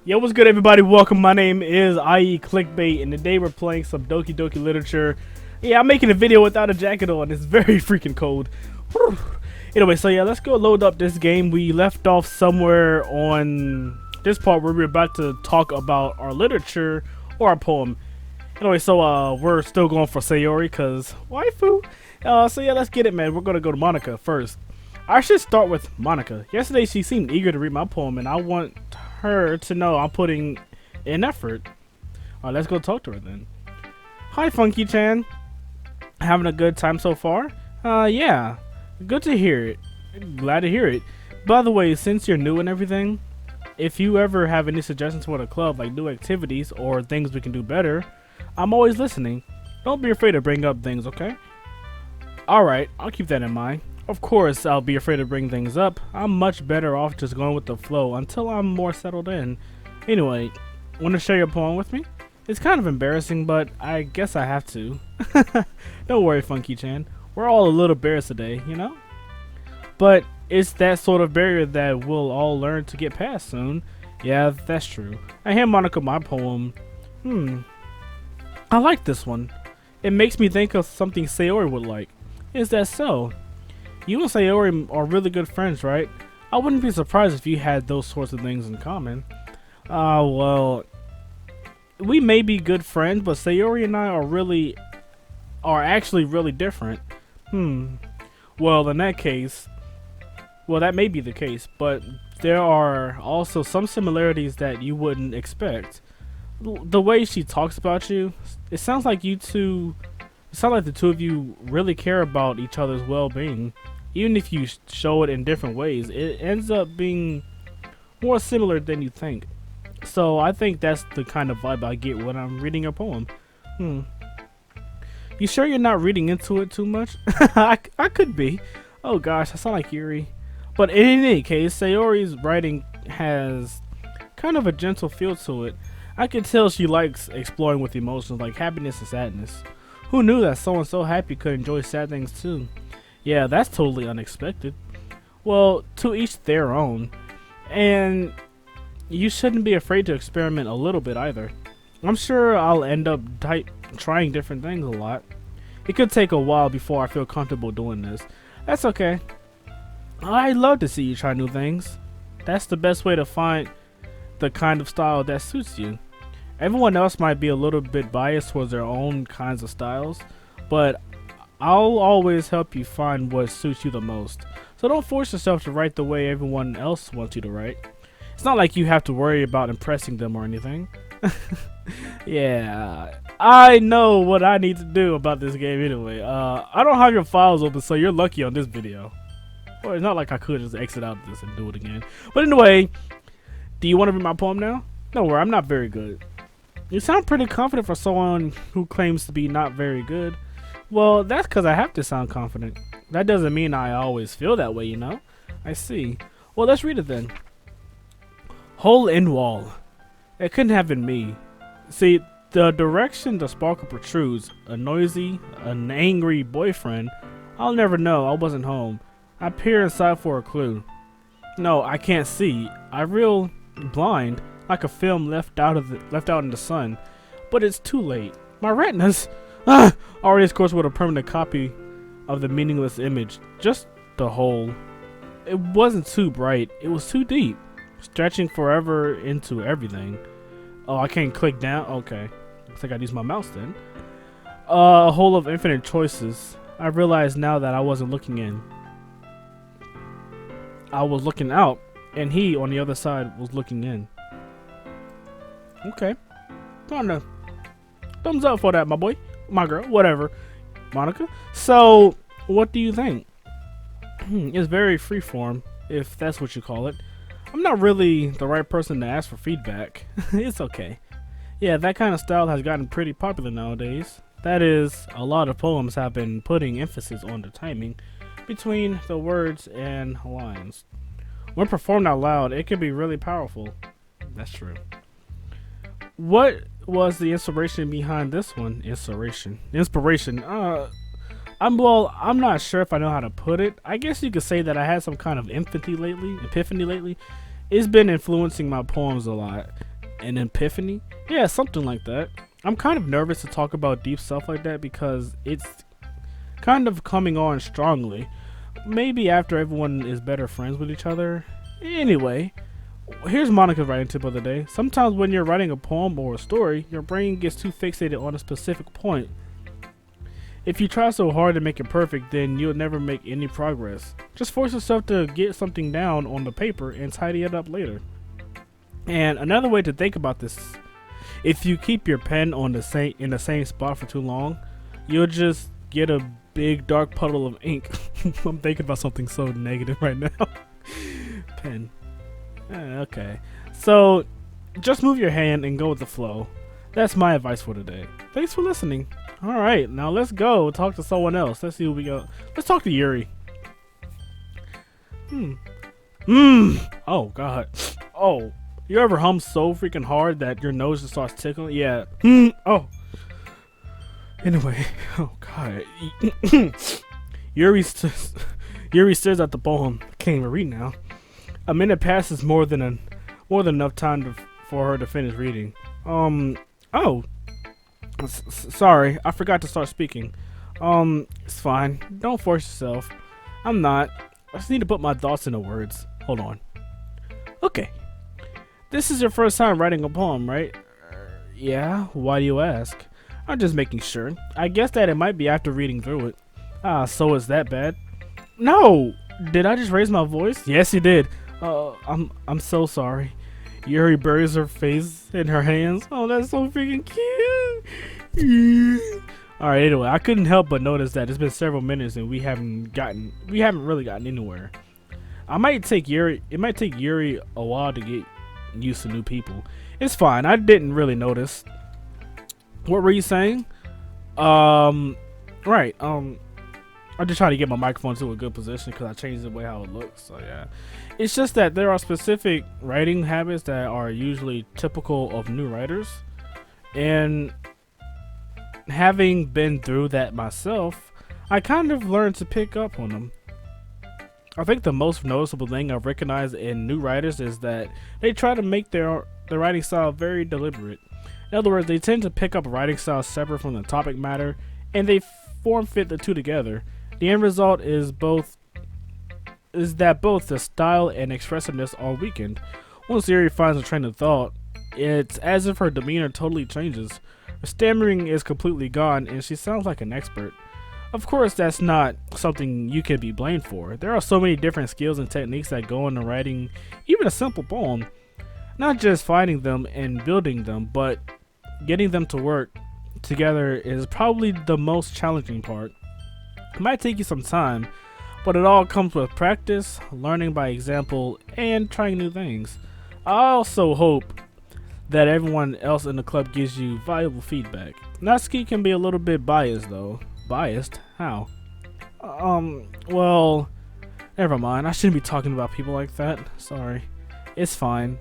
Yo, what's good, everybody? Welcome. My name is IE Clickbait, and today we're playing some Doki Doki literature. Yeah, I'm making a video without a jacket on. It's very freaking cold. Whew. Anyway, so yeah, let's go load up this game. We left off somewhere on this part where we're about to talk about our literature or our poem. Anyway, so we're still going for sayori because waifu. So yeah, let's get it, man. We're gonna go to Monica first. I should start with Monica. Yesterday she seemed eager to read my poem, and I want her to know I'm putting in effort. Alright, let's go talk to her then. Hi, Funky-chan. Having a good time so far? Yeah. Good to hear it. Glad to hear it. By the way, since you're new and everything, if you ever have any suggestions for the club, like new activities or things we can do better, I'm always listening. Don't be afraid to bring up things, okay? Alright, I'll keep that in mind. Of course, I'll be afraid to bring things up. I'm much better off just going with the flow until I'm more settled in. Anyway, want to share your poem with me? It's kind of embarrassing, but I guess I have to. Don't worry, Funky-chan. We're all a little embarrassed today, you know? But it's that sort of barrier that we'll all learn to get past soon. Yeah, that's true. I hand Monica my poem. I like this one. It makes me think of something Sayori would like. Is that so? You and Sayori are really good friends, right? I wouldn't be surprised if you had those sorts of things in common. Well, we may be good friends, but Sayori and I are actually really different. Well, in that case, well, that may be the case, but there are also some similarities that you wouldn't expect. The way she talks about you, it sounds like the two of you really care about each other's well-being. Even if you show it in different ways, it ends up being more similar than you think. So I think that's the kind of vibe I get when I'm reading a poem. You sure you're not reading into it too much? I could be. Oh gosh, I sound like Yuri. But in any case, Sayori's writing has kind of a gentle feel to it. I can tell she likes exploring with emotions like happiness and sadness. Who knew that someone so happy could enjoy sad things too? Yeah, that's totally unexpected. Well, to each their own. And you shouldn't be afraid to experiment a little bit either. I'm sure I'll end up trying different things a lot. It could take a while before I feel comfortable doing this. That's okay. I love to see you try new things. That's the best way to find the kind of style that suits you. Everyone else might be a little bit biased towards their own kinds of styles, but I'll always help you find what suits you the most. So don't force yourself to write the way everyone else wants you to write. It's not like you have to worry about impressing them or anything. Yeah, I know what I need to do about this game anyway. I don't have your files open, so you're lucky on this video. Well, it's not like I could just exit out this and do it again. But anyway, do you want to read my poem now? Don't worry, I'm not very good. You sound pretty confident for someone who claims to be not very good. Well, that's because I have to sound confident. That doesn't mean I always feel that way, you know? I see. Well, let's read it then. Hole in wall. It couldn't have been me. See, the direction the sparkle protrudes, an angry boyfriend, I'll never know. I wasn't home. I peer inside for a clue. No, I can't see. I real blind, like a film left out in the sun. But it's too late. My retinas. Already, of course, with a permanent copy of the meaningless image. Just the hole. It wasn't too bright. It was too deep, stretching forever into everything. Oh, I can't click down. Okay, looks like I use my mouse then. A hole of infinite choices. I realize now that I wasn't looking in. I was looking out, and he on the other side was looking in. Okay, kinda thumbs up for that, my boy. My girl, whatever, Monica. So, what do you think? It's very freeform, if that's what you call it. I'm not really the right person to ask for feedback. It's okay. Yeah, that kind of style has gotten pretty popular nowadays. That is, a lot of poems have been putting emphasis on the timing between the words and lines. When performed out loud, it can be really powerful. That's true. What was the inspiration behind this one? Inspiration. I'm not sure if I know how to put it. I guess you could say that I had some kind of epiphany lately. It's been influencing my poems a lot. An epiphany? Yeah, something like that. I'm kind of nervous to talk about deep stuff like that because it's kind of coming on strongly. Maybe after everyone is better friends with each other. Anyway, here's Monica's writing tip of the day. Sometimes when you're writing a poem or a story, your brain gets too fixated on a specific point. If you try so hard to make it perfect, then you'll never make any progress. Just force yourself to get something down on the paper and tidy it up later. And another way to think about this, if you keep your pen on in the same spot for too long, you'll just get a big dark puddle of ink. I'm thinking about something so negative right now. Pen. Okay. So just move your hand and go with the flow. That's my advice for today. Thanks for listening. Alright, now let's go talk to someone else. Let's see who we got. Let's talk to Yuri. Oh god. Oh, you ever hum so freaking hard that your nose just starts tickling? Yeah. Oh. Anyway, oh god. Yuri stares at the poem. Can't even read now. A minute passes more than enough time for her to finish reading. Oh. Sorry, I forgot to start speaking. It's fine. Don't force yourself. I'm not. I just need to put my thoughts into words. Hold on. Okay. This is your first time writing a poem, right? Yeah, why do you ask? I'm just making sure. I guess that it might be after reading through it. Ah, so it's that bad? No! Did I just raise my voice? Yes, you did. I'm so sorry. Yuri buries her face in her hands. Oh, that's so freaking cute. Alright, anyway, I couldn't help but notice that it's been several minutes and we haven't really gotten anywhere. It might take Yuri a while to get used to new people. It's fine. I didn't really notice. What were you saying? Right. I'm just trying to get my microphone to a good position because I changed the way how it looks. So yeah, it's just that there are specific writing habits that are usually typical of new writers, and having been through that myself, I kind of learned to pick up on them. I think the most noticeable thing I've recognized in new writers is that they try to make their writing style very deliberate. In other words, they tend to pick up a writing style separate from the topic matter, and they form fit the two together. The end result is that both the style and expressiveness are weakened. Once Yuri finds a train of thought, it's as if her demeanor totally changes. Her stammering is completely gone, and she sounds like an expert. Of course, that's not something you can be blamed for. There are so many different skills and techniques that go into writing even a simple poem. Not just finding them and building them, but getting them to work together is probably the most challenging part. It might take you some time, but it all comes with practice, learning by example, and trying new things. I also hope that everyone else in the club gives you valuable feedback. Natsuki can be a little bit biased though. Biased? How? Well, never mind. I shouldn't be talking about people like that. Sorry. It's fine.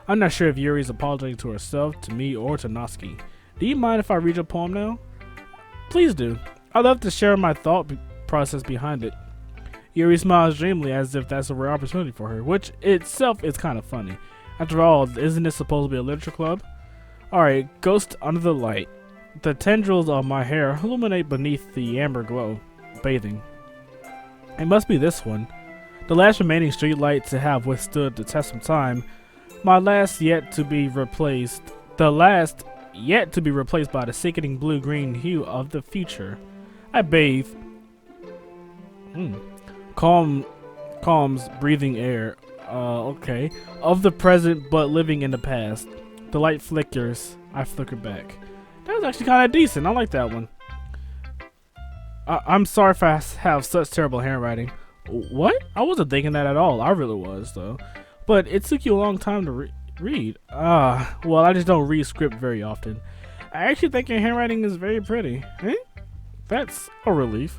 I'm not sure if Yuri's apologizing to herself, to me, or to Natsuki. Do you mind if I read your poem now? Please do. I'd love to share my thought process behind it. Yuri smiles dreamily as if that's a rare opportunity for her, which itself is kind of funny. After all, isn't this supposed to be a literature club? Alright, Ghost Under the Light. The tendrils of my hair illuminate beneath the amber glow, bathing. It must be this one. The last remaining street light to have withstood the test of time. The last yet to be replaced by the sickening blue-green hue of the future. I bathe. Calms breathing air. Okay. Of the present, but living in the past. The light flickers. I flicker back. That was actually kind of decent. I like that one. I'm sorry if I have such terrible handwriting. What? I wasn't thinking that at all. I really was, though. But it took you a long time to read. Well, I just don't read script very often. I actually think your handwriting is very pretty. Eh? That's a relief.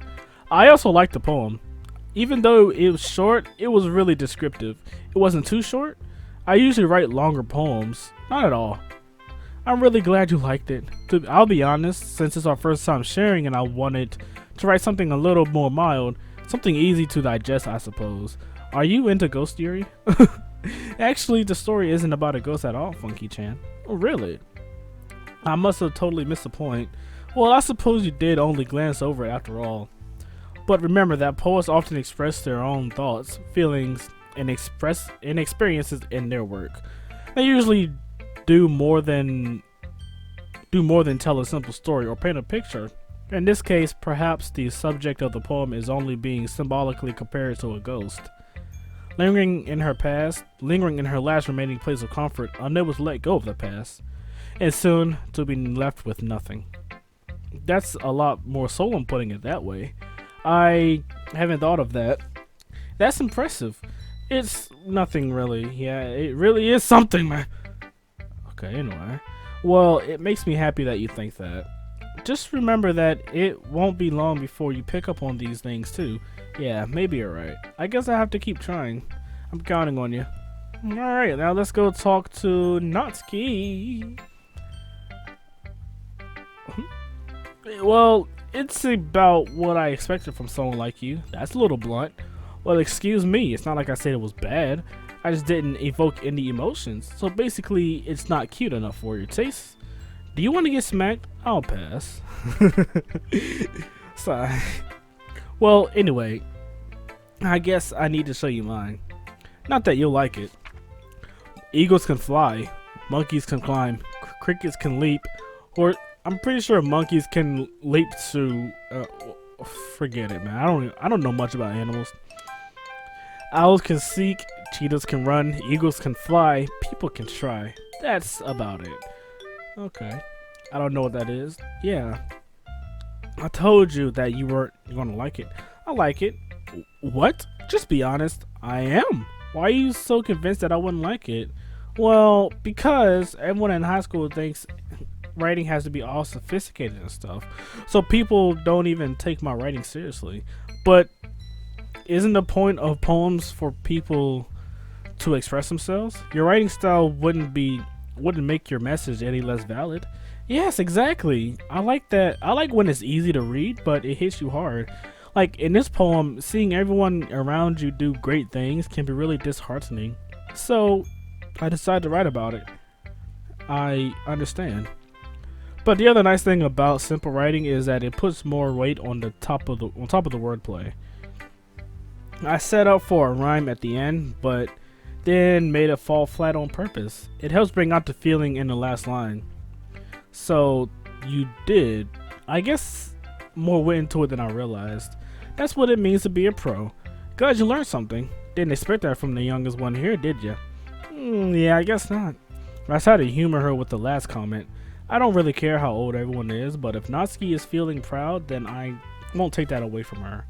I also liked the poem. Even though it was short, it was really descriptive. It wasn't too short. I usually write longer poems. Not at all. I'm really glad you liked it. I'll be honest, since it's our first time sharing and I wanted to write something a little more mild, something easy to digest, I suppose. Are you into Ghost Yuri? Actually, the story isn't about a ghost at all, Funky-chan. Oh, really? I must have totally missed the point. Well, I suppose you did only glance over it after all. But remember that poets often express their own thoughts, feelings, and experiences in their work. They usually do more than tell a simple story or paint a picture. In this case, perhaps the subject of the poem is only being symbolically compared to a ghost. Lingering in her last remaining place of comfort, unable to let go of the past, and soon to be left with nothing. That's a lot more solemn putting it that way. I haven't thought of that. That's impressive. It's nothing really. Yeah, it really is something, man. Okay, anyway. Well, it makes me happy that you think that. Just remember that it won't be long before you pick up on these things too. Yeah, maybe you're right. I guess I have to keep trying. I'm counting on you. Alright, now let's go talk to Natsuki. Well, it's about what I expected from someone like you. That's a little blunt. Well, excuse me, it's not like I said it was bad. I just didn't evoke any emotions. So basically, it's not cute enough for your taste. Do you want to get smacked? I'll pass. Sorry. Well, anyway, I guess I need to show you mine. Not that you'll like it. Eagles can fly, monkeys can climb, crickets can leap, or I'm pretty sure monkeys can leap to. Forget it, man. I don't know much about animals. Owls can seek, cheetahs can run, eagles can fly, people can try. That's about it. Okay. I don't know what that is. Yeah. I told you that you weren't gonna like it. I like it. What? Just be honest. I am. Why are you so convinced that I wouldn't like it? Well, because everyone in high school thinks writing has to be all sophisticated and stuff. So people don't even take my writing seriously. But isn't the point of poems for people to express themselves? Your writing style wouldn't make your message any less valid. Yes, exactly. I like that. I like when it's easy to read, but it hits you hard. Like in this poem, seeing everyone around you do great things can be really disheartening. So I decided to write about it. I understand. But the other nice thing about simple writing is that it puts more weight on the top of the wordplay. I set up for a rhyme at the end, but then made it fall flat on purpose. It helps bring out the feeling in the last line. So you did, I guess, more went into it than I realized. That's what it means to be a pro. Glad you learned something. Didn't expect that from the youngest one here, did ya? Yeah, I guess not. I tried to humor her with the last comment. I don't really care how old everyone is, but if Natsuki is feeling proud, then I won't take that away from her.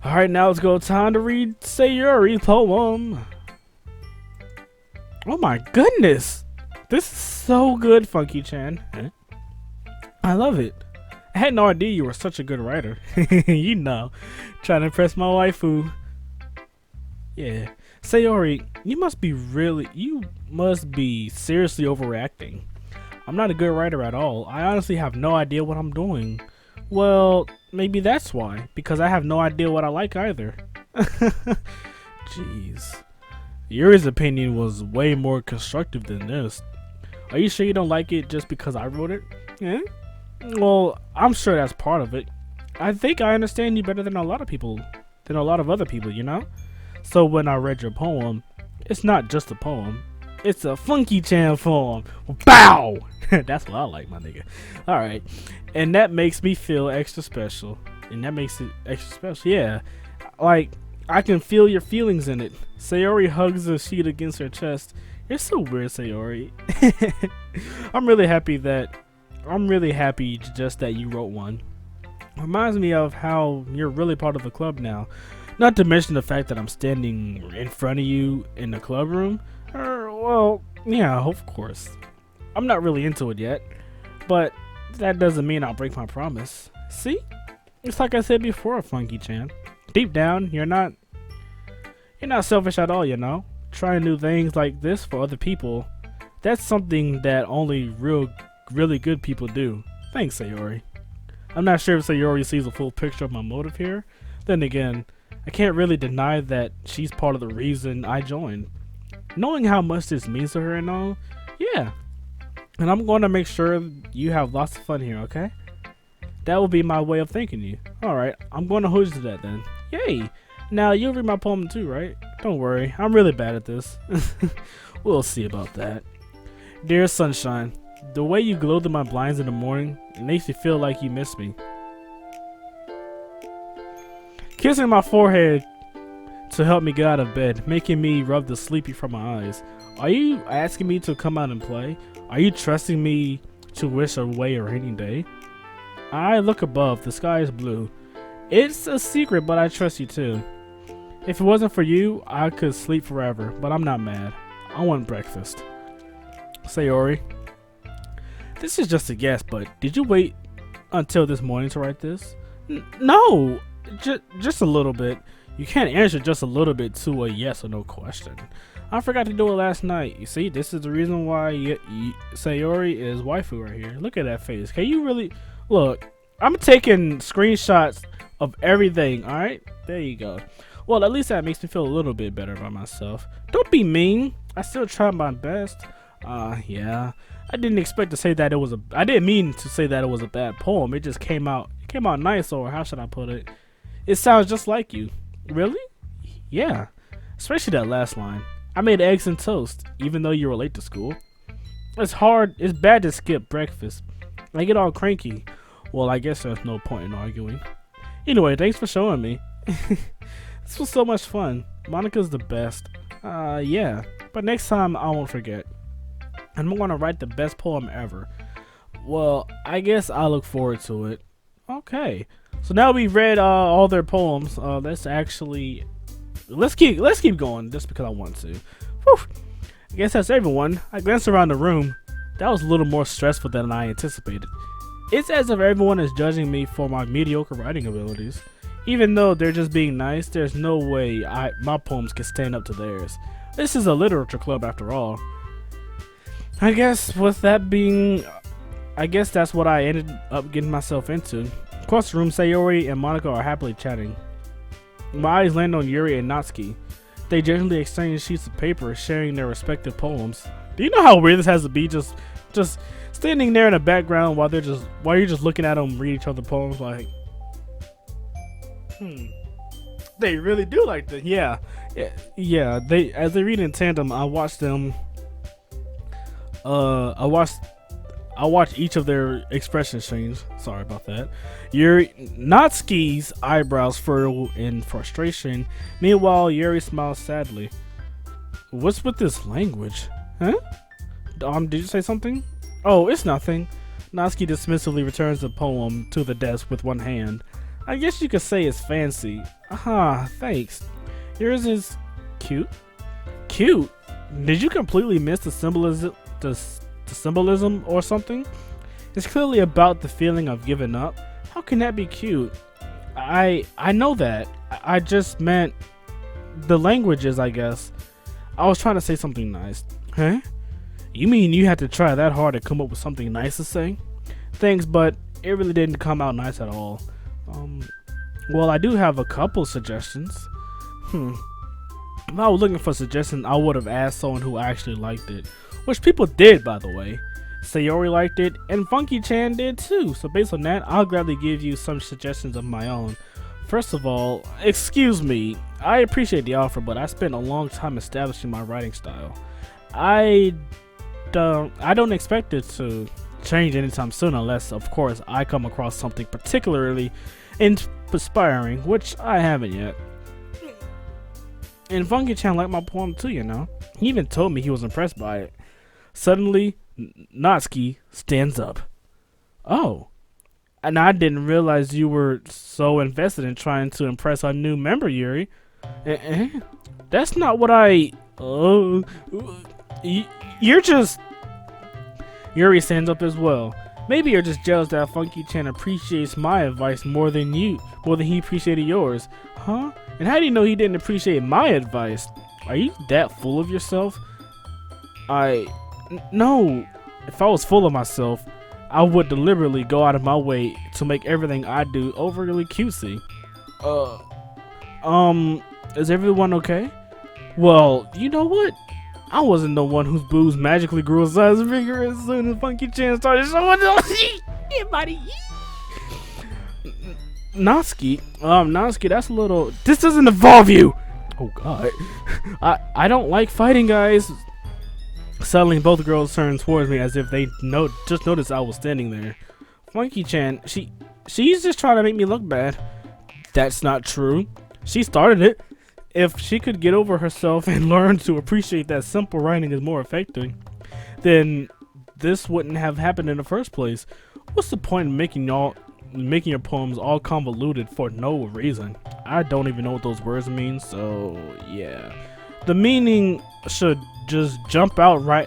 Alright, now it's go time to read Sayori poem. Oh my goodness! This is so good, Funky-chan. Huh? I love it. I had no idea you were such a good writer. You know, trying to impress my waifu. Yeah. Sayori, you must be seriously overreacting. I'm not a good writer at all. I honestly have no idea what I'm doing. Well, maybe that's why, because I have no idea what I like either. Jeez. Yuri's opinion was way more constructive than this. Are you sure you don't like it just because I wrote it? Yeah? Well, I'm sure that's part of it. I think I understand you better than a lot of other people, you know? So when I read your poem, it's not just a poem. It's a Funky-chan poem. Bow! That's what I like, my nigga. Alright. And that makes me feel extra special. And that makes it extra special. Yeah. Like, I can feel your feelings in it. Sayori hugs the sheet against her chest. You're so weird, Sayori. I'm really happy just that you wrote one. Reminds me of how you're really part of the club now. Not to mention the fact that I'm standing in front of you in the club room. Well, yeah, of course. I'm not really into it yet, but that doesn't mean I'll break my promise. See? It's like I said before, Funky-chan. Deep down, you're not selfish at all, you know? Trying new things like this for other people, that's something that only really good people do. Thanks, Sayori. I'm not sure if Sayori sees a full picture of my motive here. Then again, I can't really deny that she's part of the reason I joined. knowing how much this means to her and all, yeah. And I'm going to make sure you have lots of fun here, okay? That will be my way of thanking you. Alright, I'm going to hold you to that then. Yay! Now, you'll read my poem too, right? Don't worry, I'm really bad at this. We'll see about that. Dear Sunshine, the way you glow through my blinds in the morning, it makes me feel like you miss me. Kissing my forehead to help me get out of bed, making me rub the sleepy from my eyes. Are you asking me to come out and play? Are you trusting me to wish away a rainy day? I look above, the sky is blue. It's a secret, but I trust you too. If it wasn't for you, I could sleep forever, but I'm not mad. I want breakfast. Sayori. This is just a guess, but did you wait until this morning to write this? No! Just a little bit. You can't answer just a little bit to a yes or no question. I forgot to do it last night. You see, this is the reason why Sayori is waifu right here. Look at that face. Can you really... Look, I'm taking screenshots of everything, alright? There you go. Well, at least that makes me feel a little bit better about myself. Don't be mean. I still try my best. Yeah. I didn't expect to say that it was a... I didn't mean to say that it was a bad poem. It just came out nice, or how should I put it? It sounds just like you. Really? Yeah. Especially that last line. I made eggs and toast, even though you were late to school. It's bad to skip breakfast. I get all cranky. Well, I guess there's no point in arguing. Anyway, thanks for showing me. This was so much fun. Monika's the best. Yeah. But next time, I won't forget. And I'm gonna write the best poem ever. Well, I guess I look forward to it. Okay. So now we've read all their poems. Let's keep going just because I want to. Whew. I guess that's everyone. I glanced around the room. That was a little more stressful than I anticipated. It's as if everyone is judging me for my mediocre writing abilities. Even though they're just being nice, there's no way my poems can stand up to theirs. This is a literature club after all. I guess that's what I ended up getting myself into. Across the room, Sayori and Monika are happily chatting. My eyes land on Yuri and Natsuki. They generally exchange sheets of paper, sharing their respective poems. Do you know how weird this has to be? Just standing there in the background while you're just looking at them read each other's poems. Like, they really do like that. Yeah. They as they read in tandem. I watch them. I watch each of their expressions change. Sorry about that. Natsuki's eyebrows furrow in frustration. Meanwhile, Yuri smiles sadly. What's with this language? Huh? Did you say something? Oh, it's nothing. Natsuki dismissively returns the poem to the desk with one hand. I guess you could say it's fancy. Thanks. Yours is cute. Cute? Did you completely miss the symbolism? The symbolism or something? It's clearly about the feeling of giving up. How can that be cute? I know that. I just meant the languages, I guess. I was trying to say something nice. Huh? You mean you had to try that hard to come up with something nice to say? Thanks, but it really didn't come out nice at all. Well, I do have a couple suggestions. If I was looking for suggestions, I would have asked someone who actually liked it. Which people did, by the way. Sayori liked it, and Funky-chan did too. So based on that, I'll gladly give you some suggestions of my own. First of all, excuse me, I appreciate the offer, but I spent a long time establishing my writing style. I don't expect it to change anytime soon, unless, of course, I come across something particularly inspiring, which I haven't yet. And Funky-chan liked my poem too, you know. He even told me he was impressed by it. Suddenly, Natsuki stands up. Oh, and I didn't realize you were so invested in trying to impress our new member, Yuri. That's not what you're just... Yuri stands up as well. Maybe you're just jealous that Funky-chan appreciates my advice more than he appreciated yours. Huh? And how do you know he didn't appreciate my advice? Are you that full of yourself? No. If I was full of myself, I would deliberately go out of my way to make everything I do overly cutesy. Is everyone okay? Well, you know what? I wasn't the one whose boobs magically grew a size bigger as soon as Funky Chan started showing else. Yeah, buddy. Natsuki, that's a little. This doesn't involve you. Oh God, I don't like fighting, guys. Suddenly, both girls turned towards me as if they just noticed I was standing there. Funky Chan, she's just trying to make me look bad. That's not true. She started it. If she could get over herself and learn to appreciate that simple writing is more effective, then this wouldn't have happened in the first place. What's the point of making your poems all convoluted for no reason? I don't even know what those words mean, so yeah. The meaning should just jump out at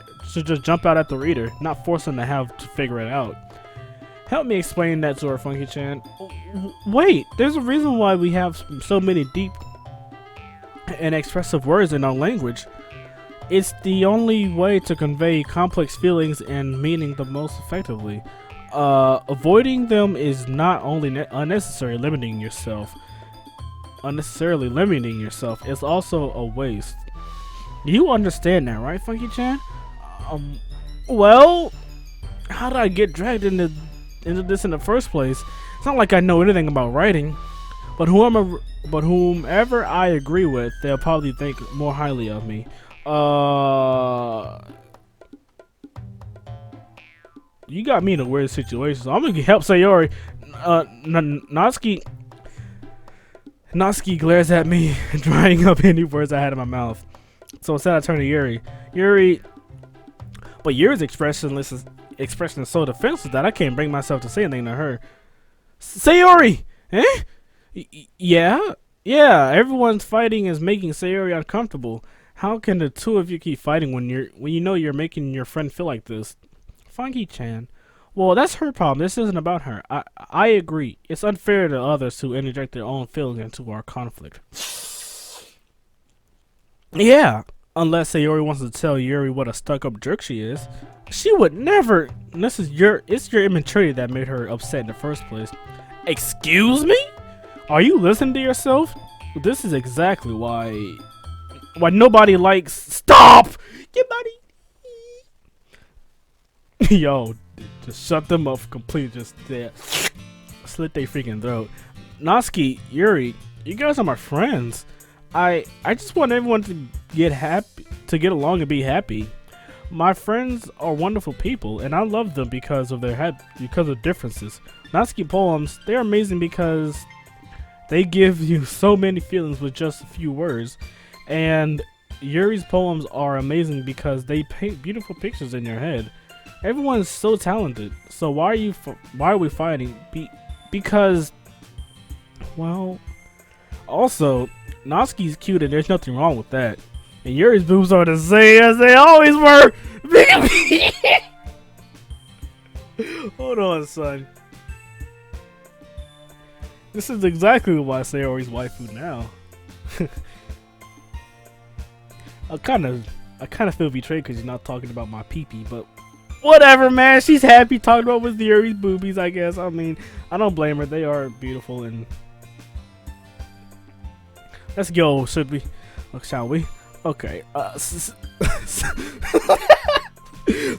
the reader, not force them to have to figure it out. Help me explain that to her, Funky Chan. Wait, there's a reason why we have so many deep and expressive words in our language. It's the only way to convey complex feelings and meaning the most effectively. Avoiding them is not only unnecessarily limiting yourself, it's also a waste. You understand that, right, Funky Chan? Well, how did I get dragged into this in the first place? It's not like I know anything about writing, but whomever I agree with, they'll probably think more highly of me. You got me in a weird situation, so I'm gonna help Sayori. Natsuki glares at me, drying up any words I had in my mouth. So instead I turn to Yuri. But Yuri's expression is so defensive that I can't bring myself to say anything to her. Sayori! Eh? Yeah, everyone's fighting is making Sayori uncomfortable. How can the two of you keep fighting when you know you're making your friend feel like this? Funky Chan. Well, that's her problem. This isn't about her. I agree. It's unfair to others to interject their own feelings into our conflict. Yeah, unless Sayori wants to tell Yuri what a stuck-up jerk she is. She would never. It's your immaturity that made her upset in the first place. Excuse me? Are you listening to yourself? This is exactly why nobody likes. Stop! Get buddy. Yo, just shut them up completely. Just slit their freaking throat. Natsuki, Yuri, you guys are my friends. I just want everyone to get along and be happy. My friends are wonderful people, and I love them because of differences. Natsuki poems, they're amazing because they give you so many feelings with just a few words, and Yuri's poems are amazing because they paint beautiful pictures in your head. Everyone's so talented. So why are we fighting? Because, well, also Natsuki's cute and there's nothing wrong with that. And Yuri's boobs are the same as they always were. Hold on, son. This is exactly why Sayori's waifu now. I kind of feel betrayed because you're not talking about my pee-pee, but whatever, man. She's happy talking about with Yuri's boobies, I guess. I mean, I don't blame her. They are beautiful, and let's go, should we? Shall we? Okay.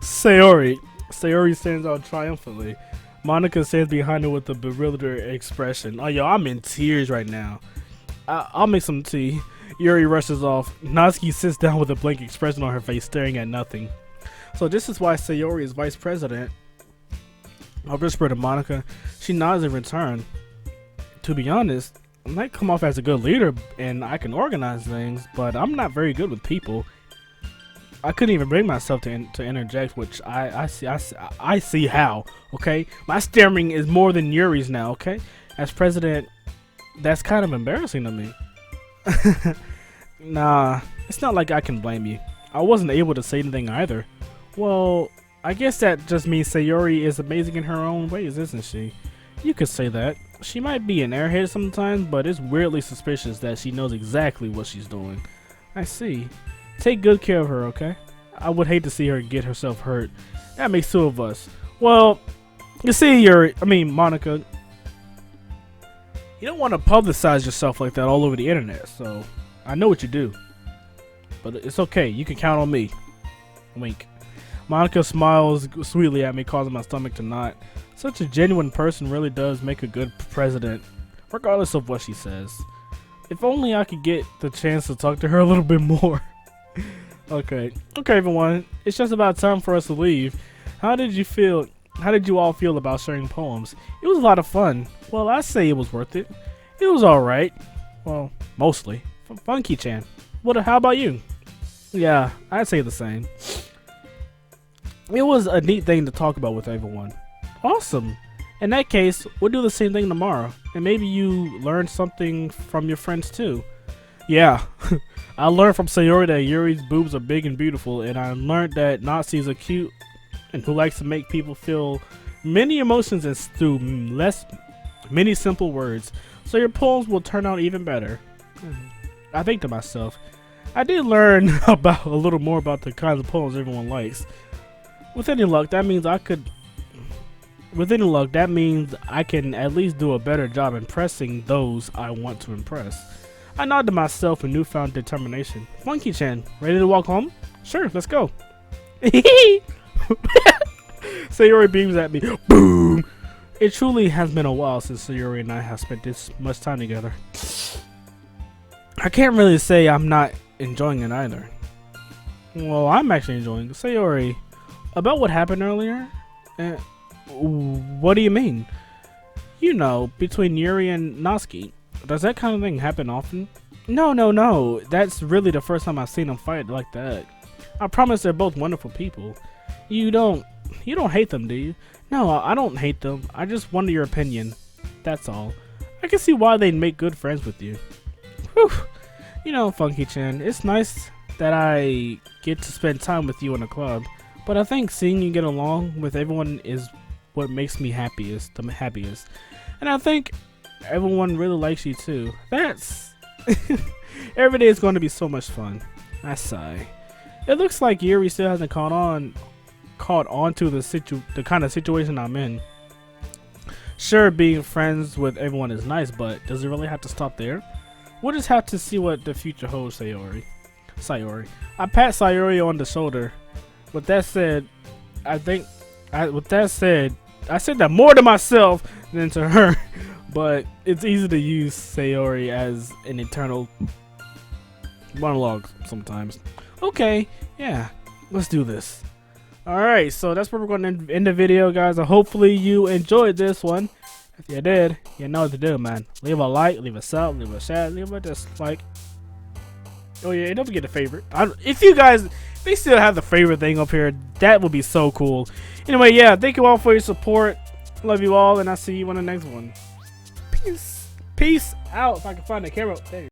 Sayori stands out triumphantly. Monica stands behind her with a bewildered expression. Oh, yo, I'm in tears right now. I'll make some tea. Yuri rushes off. Natsuki sits down with a blank expression on her face, staring at nothing. So this is why Sayori is vice president. I whisper to Monica. She nods in return. To be honest, I might come off as a good leader and I can organize things, but I'm not very good with people. I couldn't even bring myself to interject, which I see how. Okay, my stammering is more than Yuri's now. Okay, as president, that's kind of embarrassing to me. Nah, it's not like I can blame you. I wasn't able to say anything either. Well, I guess that just means Sayori is amazing in her own ways, isn't she? You could say that. She might be an airhead sometimes, but it's weirdly suspicious that she knows exactly what she's doing. I see. Take good care of her, okay? I would hate to see her get herself hurt. That makes two of us. Well, you see, Monica, you don't want to publicize yourself like that all over the internet, so I know what you do. but it's okay. You can count on me. Wink. Monica smiles sweetly at me, causing my stomach to knot. Such a genuine person really does make a good president, regardless of what she says. If only I could get the chance to talk to her a little bit more. Okay, everyone. It's just about time for us to leave. How did you feel? How did you all feel about sharing poems? It was a lot of fun. Well, I say it was worth it. It was alright. Well, mostly. Funky-chan. How about you? Yeah, I'd say the same. It was a neat thing to talk about with everyone. Awesome. In that case, we'll do the same thing tomorrow. And maybe you learned something from your friends too. Yeah. I learned from Sayori that Yuri's boobs are big and beautiful, and I learned that Nazis are cute and who likes to make people feel many emotions and through many simple words. So your poems will turn out even better. I think to myself, I did learn a little more about the kinds of poems everyone likes. With any luck, that means I can at least do a better job impressing those I want to impress. I nod to myself in newfound determination. Funky-chan, ready to walk home? Sure, let's go. Sayori beams at me. Boom! It truly has been a while since Sayori and I have spent this much time together. I can't really say I'm not enjoying it either. Well, I'm actually enjoying it. Sayori, about what happened earlier? What do you mean? You know, between Yuri and Natsuki. Does that kind of thing happen often? No. That's really the first time I've seen them fight like that. I promise they're both wonderful people. You don't hate them, do you? No, I don't hate them. I just wonder your opinion. That's all. I can see why they'd make good friends with you. Whew. You know, Funky-chan, it's nice that I get to spend time with you in the club, but I think seeing you get along with everyone is what makes me happiest. And I think everyone really likes you too. That's every day is going to be so much fun. I sigh. It looks like Yuri still hasn't caught on to the kind of situation I'm in. Sure, being friends with everyone is nice, but does it really have to stop there? We'll just have to see what the future holds, Sayori. I pat Sayori on the shoulder. With that said, I said that more to myself than to her, but it's easy to use Sayori as an internal monologue sometimes. Okay, yeah, let's do this. Alright, so that's where we're going to end the video, guys. Hopefully you enjoyed this one. If you did, you know what to do, man. Leave a like, leave a sub, leave a share, leave a dislike. Oh yeah, and don't forget the favorite. If you guys, they still have the favorite thing up here, that would be so cool. Anyway, yeah, thank you all for your support. Love you all, and I'll see you on the next one. Peace out. If I can find the camera. There.